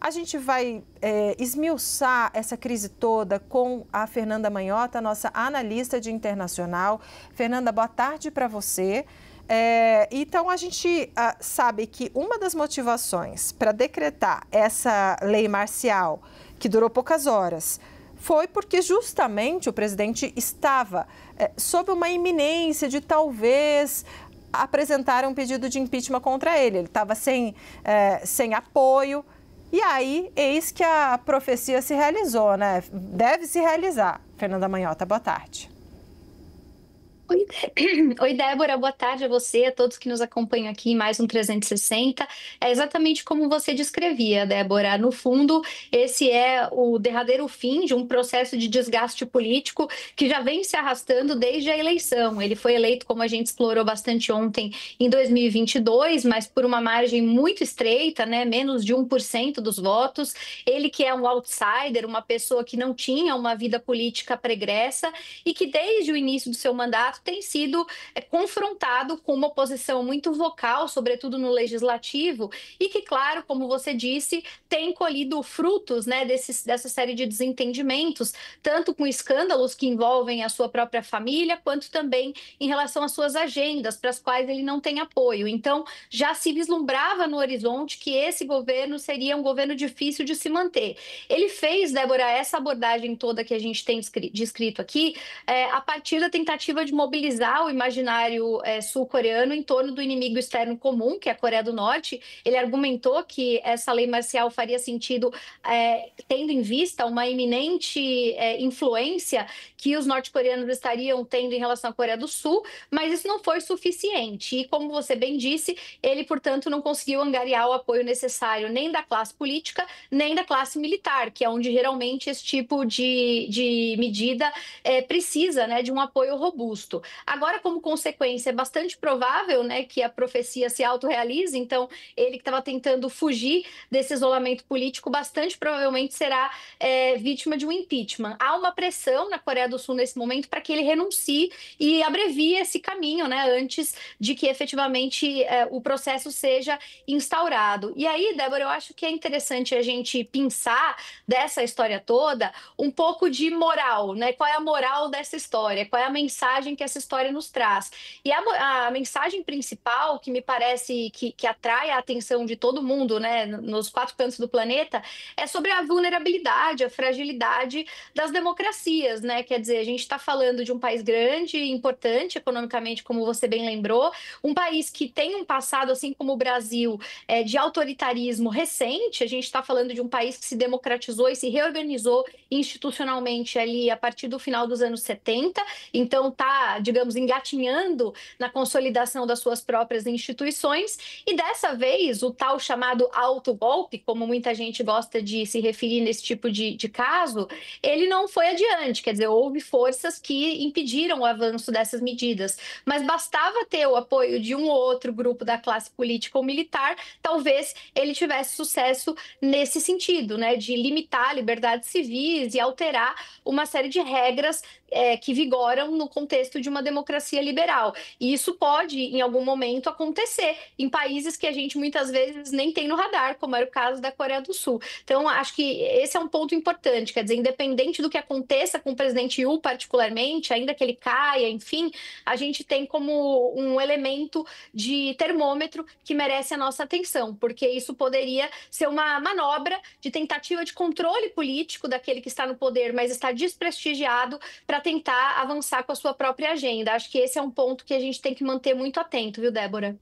A gente vai esmiuçar essa crise toda com a Fernanda Manhota, nossa analista de internacional. Fernanda, boa tarde para você. Então, a gente sabe que uma das motivações para decretar essa lei marcial, que durou poucas horas, foi porque justamente o presidente estava sob uma iminência de talvez apresentar um pedido de impeachment contra ele. Ele estava sem apoio. E aí, eis que a profecia se realizou, né? Deve se realizar. Fernanda Manhota, boa tarde. Oi, Débora, boa tarde a você, a todos que nos acompanham aqui em mais um 360. É exatamente como você descrevia, Débora. No fundo, esse é o derradeiro fim de um processo de desgaste político que já vem se arrastando desde a eleição. Ele foi eleito, como a gente explorou bastante ontem, em 2022, mas por uma margem muito estreita, né? Menos de 1% dos votos. Ele que é um outsider, uma pessoa que não tinha uma vida política pregressa e que desde o início do seu mandato tem sido confrontado com uma oposição muito vocal, sobretudo no legislativo, e que, claro, como você disse, tem colhido frutos, né, dessa série de desentendimentos, tanto com escândalos que envolvem a sua própria família, quanto também em relação às suas agendas, para as quais ele não tem apoio. Então, já se vislumbrava no horizonte que esse governo seria um governo difícil de se manter. Ele fez, Débora, essa abordagem toda que a gente tem descrito aqui, a partir da tentativa de mobilizar o imaginário sul-coreano em torno do inimigo externo comum, que é a Coreia do Norte. Ele argumentou que essa lei marcial faria sentido tendo em vista uma iminente influência que os norte-coreanos estariam tendo em relação à Coreia do Sul, mas isso não foi suficiente. E, como você bem disse, ele, portanto, não conseguiu angariar o apoio necessário nem da classe política, nem da classe militar, que é onde geralmente esse tipo de medida precisa, né, de um apoio robusto. Agora, como consequência, é bastante provável, né, que a profecia se autorrealize. Então, ele que estava tentando fugir desse isolamento político, bastante provavelmente será vítima de um impeachment. Há uma pressão na Coreia do Sul nesse momento para que ele renuncie e abrevie esse caminho, né, antes de que efetivamente o processo seja instaurado. E aí, Débora, eu acho que é interessante a gente pensar dessa história toda um pouco de moral, né? Qual é a moral dessa história? Qual é a mensagem que essa história nos traz? E a mensagem principal, que me parece que atrai a atenção de todo mundo, né, nos quatro cantos do planeta, é sobre a vulnerabilidade, a fragilidade das democracias, né? Quer dizer, a gente está falando de um país grande, importante economicamente, como você bem lembrou, um país que tem um passado, assim como o Brasil, de autoritarismo recente. A gente está falando de um país que se democratizou e se reorganizou institucionalmente ali a partir do final dos anos 70, então está, digamos, engatinhando na consolidação das suas próprias instituições, e dessa vez o tal chamado autogolpe, como muita gente gosta de se referir nesse tipo de caso, ele não foi adiante. Quer dizer, houve forças que impediram o avanço dessas medidas, mas bastava ter o apoio de um ou outro grupo da classe política ou militar, talvez ele tivesse sucesso nesse sentido, né, de limitar liberdades civis e alterar uma série de regras que vigoram no contexto de uma democracia liberal. E isso pode, em algum momento, acontecer em países que a gente muitas vezes nem tem no radar, como era o caso da Coreia do Sul. Então, acho que esse é um ponto importante. Quer dizer, independente do que aconteça com o presidente Yu particularmente, ainda que ele caia, enfim, a gente tem como um elemento de termômetro que merece a nossa atenção, porque isso poderia ser uma manobra de tentativa de controle político daquele que está no poder, mas está desprestigiado, para tentar avançar com a sua própria agenda. Acho que esse é um ponto que a gente tem que manter muito atento, viu, Débora?